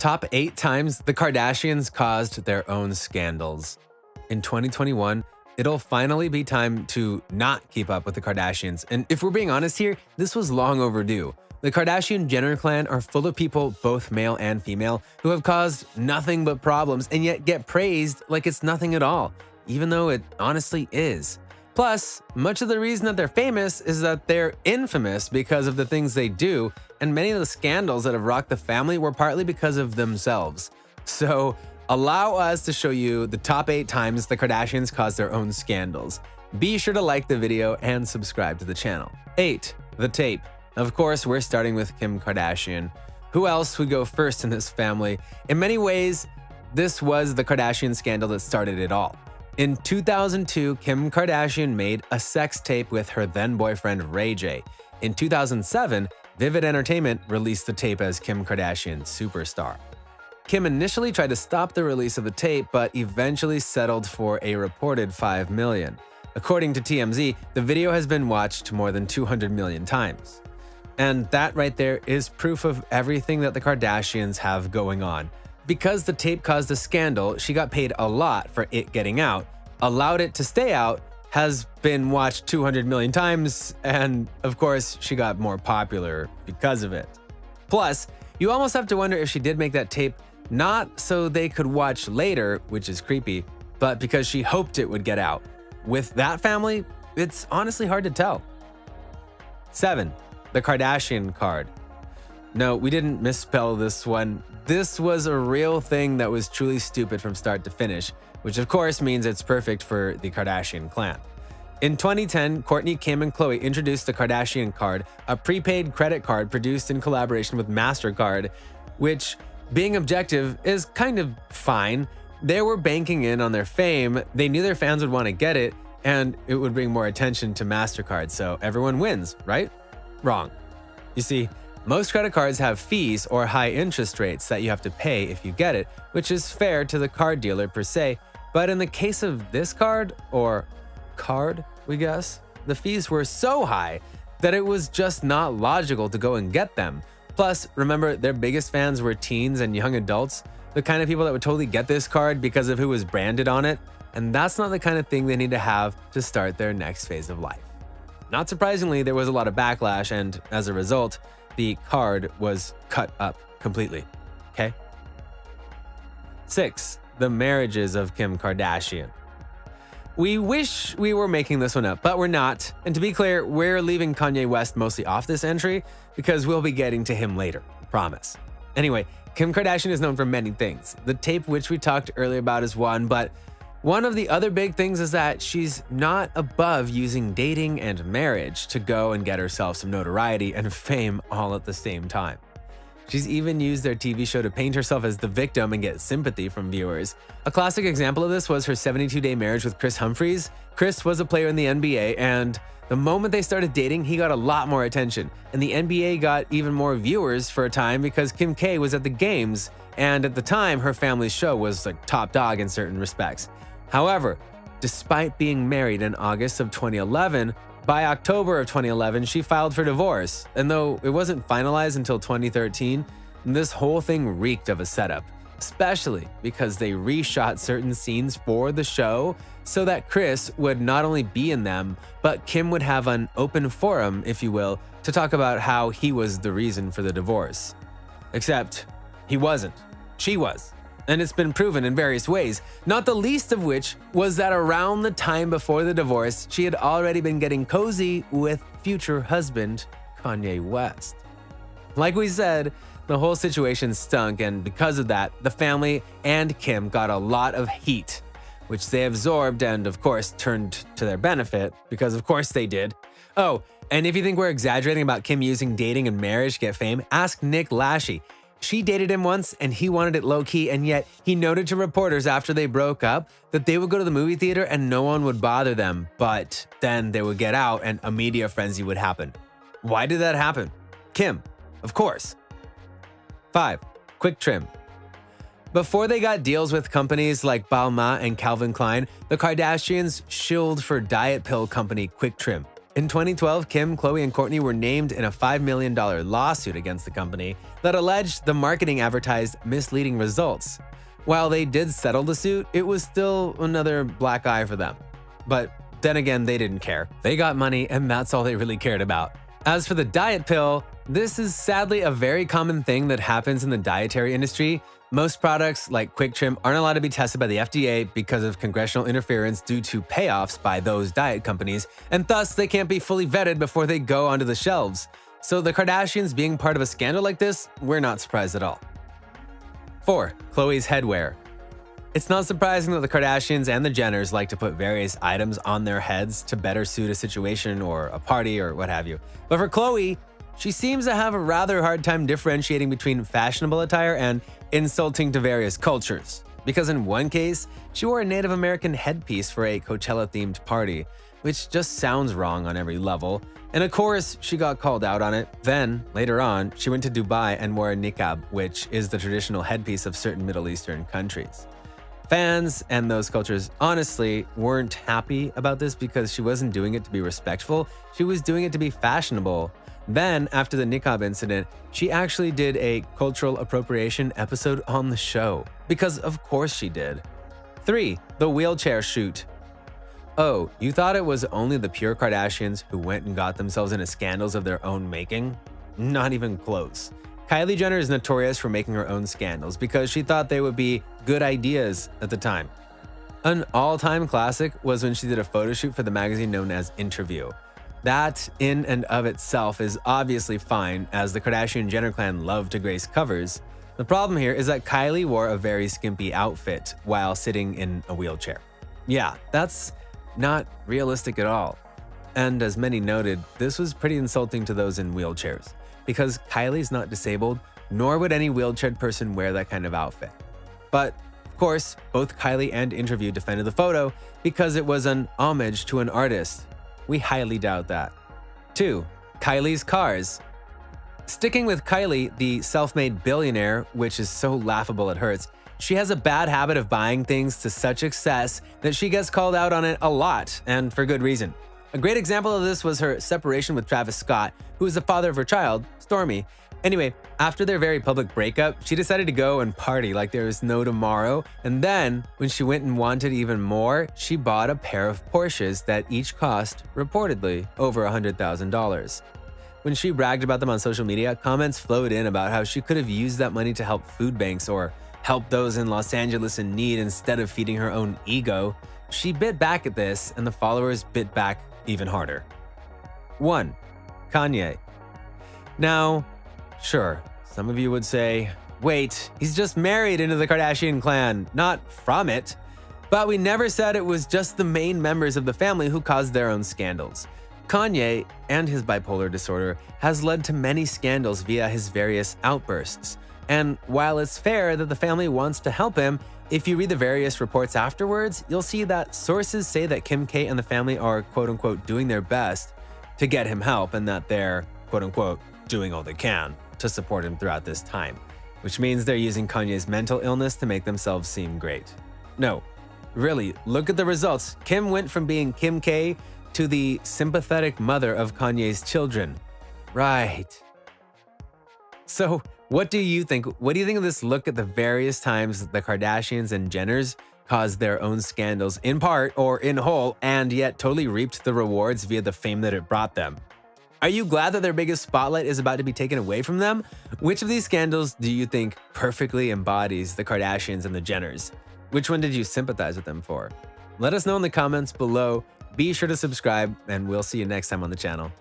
Top 8 times the Kardashians caused their own scandals. In 2021, it'll finally be time to not keep up with the Kardashians. And if we're being honest here, this was long overdue. The Kardashian-Jenner clan are full of people, both male and female, who have caused nothing but problems and yet get praised like it's nothing at all, even though it honestly is. Plus, much of the reason that they're famous is that they're infamous because of the things they do, and many of the scandals that have rocked the family were partly because of themselves. So, allow us to show you the top 8 times the Kardashians caused their own scandals. Be sure to like the video and subscribe to the channel. 8. The tape. Of course, we're starting with Kim Kardashian. Who else would go first in this family? In many ways, this was the Kardashian scandal that started it all. In 2002, Kim Kardashian made a sex tape with her then-boyfriend Ray J. In 2007, Vivid Entertainment released the tape as Kim Kardashian Superstar. Kim initially tried to stop the release of the tape, but eventually settled for a reported $5 million. According to TMZ, the video has been watched more than 200 million times. And that right there is proof of everything that the Kardashians have going on. Because the tape caused a scandal, she got paid a lot for it getting out, allowed it to stay out, has been watched 200 million times, and of course, she got more popular because of it. Plus, you almost have to wonder if she did make that tape not so they could watch later, which is creepy, but because she hoped it would get out. With that family, it's honestly hard to tell. 7. The Kardashian card. No, we didn't misspell this one. This was a real thing that was truly stupid from start to finish, which of course means it's perfect for the Kardashian clan. In 2010, Kourtney, Kim, and Khloe introduced the Kardashian card, a prepaid credit card produced in collaboration with MasterCard, which, being objective, is kind of fine. They were banking in on their fame, they knew their fans would want to get it, and it would bring more attention to MasterCard, so everyone wins, right? Wrong. You see, most credit cards have fees or high interest rates that you have to pay if you get it, which is fair to the card dealer per se, but in the case of this card, or card, we guess, the fees were so high that it was just not logical to go and get them. Plus, remember, their biggest fans were teens and young adults, the kind of people that would totally get this card because of who was branded on it, and that's not the kind of thing they need to have to start their next phase of life. Not surprisingly, there was a lot of backlash, and as a result, the card was cut up completely. Okay? 6. The marriages of Kim Kardashian. We wish we were making this one up, but we're not. And to be clear, we're leaving Kanye West mostly off this entry because we'll be getting to him later. Promise. Anyway, Kim Kardashian is known for many things. The tape, which we talked earlier about, is one, but one of the other big things is that she's not above using dating and marriage to go and get herself some notoriety and fame all at the same time. She's even used their TV show to paint herself as the victim and get sympathy from viewers. A classic example of this was her 72-day marriage with Kris Humphries. Kris was a player in the NBA, and the moment they started dating, he got a lot more attention. And the NBA got even more viewers for a time because Kim K was at the games, and at the time, her family's show was like top dog in certain respects. However, despite being married in August of 2011, by October of 2011, she filed for divorce. And though it wasn't finalized until 2013, this whole thing reeked of a setup, especially because they reshot certain scenes for the show so that Kris would not only be in them, but Kim would have an open forum, if you will, to talk about how he was the reason for the divorce. Except he wasn't. She was. And it's been proven in various ways, not the least of which was that around the time before the divorce, she had already been getting cozy with future husband Kanye West. Like we said, the whole situation stunk, and because of that, the family and Kim got a lot of heat, which they absorbed and, of course, turned to their benefit, because of course they did. Oh, and if you think we're exaggerating about Kim using dating and marriage to get fame, ask Nick Lachey. She dated him once and he wanted it low-key, and yet he noted to reporters after they broke up that they would go to the movie theater and no one would bother them, but then they would get out and a media frenzy would happen. Why did that happen? Kim, of course. 5. Quick trim. Before they got deals with companies like Balmain and Calvin Klein, the Kardashians shilled for diet pill company Quick Trim. In 2012, Kim, Khloe, and Kourtney were named in a $5 million lawsuit against the company that alleged the marketing advertised misleading results. While they did settle the suit, it was still another black eye for them. But then again, they didn't care. They got money, and that's all they really cared about. As for the diet pill, this is sadly a very common thing that happens in the dietary industry. Most products, like Quick Trim, aren't allowed to be tested by the FDA because of congressional interference due to payoffs by those diet companies, and thus they can't be fully vetted before they go onto the shelves. So the Kardashians being part of a scandal like this, we're not surprised at all. 4. Khloe's headwear. It's not surprising that the Kardashians and the Jenners like to put various items on their heads to better suit a situation or a party or what have you. But for Khloe, she seems to have a rather hard time differentiating between fashionable attire and insulting to various cultures. Because in one case, she wore a Native American headpiece for a Coachella-themed party, which just sounds wrong on every level. And of course, she got called out on it. Then, later on, she went to Dubai and wore a niqab, which is the traditional headpiece of certain Middle Eastern countries. Fans and those cultures honestly weren't happy about this because she wasn't doing it to be respectful, she was doing it to be fashionable. Then, after the niqab incident, she actually did a cultural appropriation episode on the show. Because of course she did. 3. The wheelchair shoot. Oh, you thought it was only the pure Kardashians who went and got themselves into scandals of their own making? Not even close. Kylie Jenner is notorious for making her own scandals because she thought they would be good ideas at the time. An all-time classic was when she did a photo shoot for the magazine known as Interview. That, in and of itself, is obviously fine, as the Kardashian-Jenner clan love to grace covers. The problem here is that Kylie wore a very skimpy outfit while sitting in a wheelchair. Yeah, that's not realistic at all. And as many noted, this was pretty insulting to those in wheelchairs, because Kylie's not disabled, nor would any wheelchaired person wear that kind of outfit. But, of course, both Kylie and Interview defended the photo because it was an homage to an artist. We highly doubt that. 2. Kylie's cars. Sticking with Kylie, the self-made billionaire, which is so laughable it hurts, she has a bad habit of buying things to such excess that she gets called out on it a lot, and for good reason. A great example of this was her separation with Travis Scott, who is the father of her child, Stormi. Anyway, after their very public breakup, she decided to go and party like there was no tomorrow, and then, when she went and wanted even more, she bought a pair of Porsches that each cost, reportedly, over $100,000. When she bragged about them on social media, comments flowed in about how she could have used that money to help food banks or help those in Los Angeles in need instead of feeding her own ego. She bit back at this, and the followers bit back even harder. 1. Kanye. Now, sure, some of you would say, wait, he's just married into the Kardashian clan, not from it. But we never said it was just the main members of the family who caused their own scandals. Kanye and his bipolar disorder has led to many scandals via his various outbursts. And while it's fair that the family wants to help him, if you read the various reports afterwards, you'll see that sources say that Kim K and the family are quote-unquote doing their best to get him help, and that they're quote-unquote doing all they can to support him throughout this time, which means they're using Kanye's mental illness to make themselves seem great. No, really, look at the results. Kim went from being Kim K to the sympathetic mother of Kanye's children. Right. So, what do you think? What do you think of this look at the various times the Kardashians and Jenners caused their own scandals in part or in whole, and yet totally reaped the rewards via the fame that it brought them? Are you glad that their biggest spotlight is about to be taken away from them? Which of these scandals do you think perfectly embodies the Kardashians and the Jenners? Which one did you sympathize with them for? Let us know in the comments below. Be sure to subscribe, and we'll see you next time on the channel.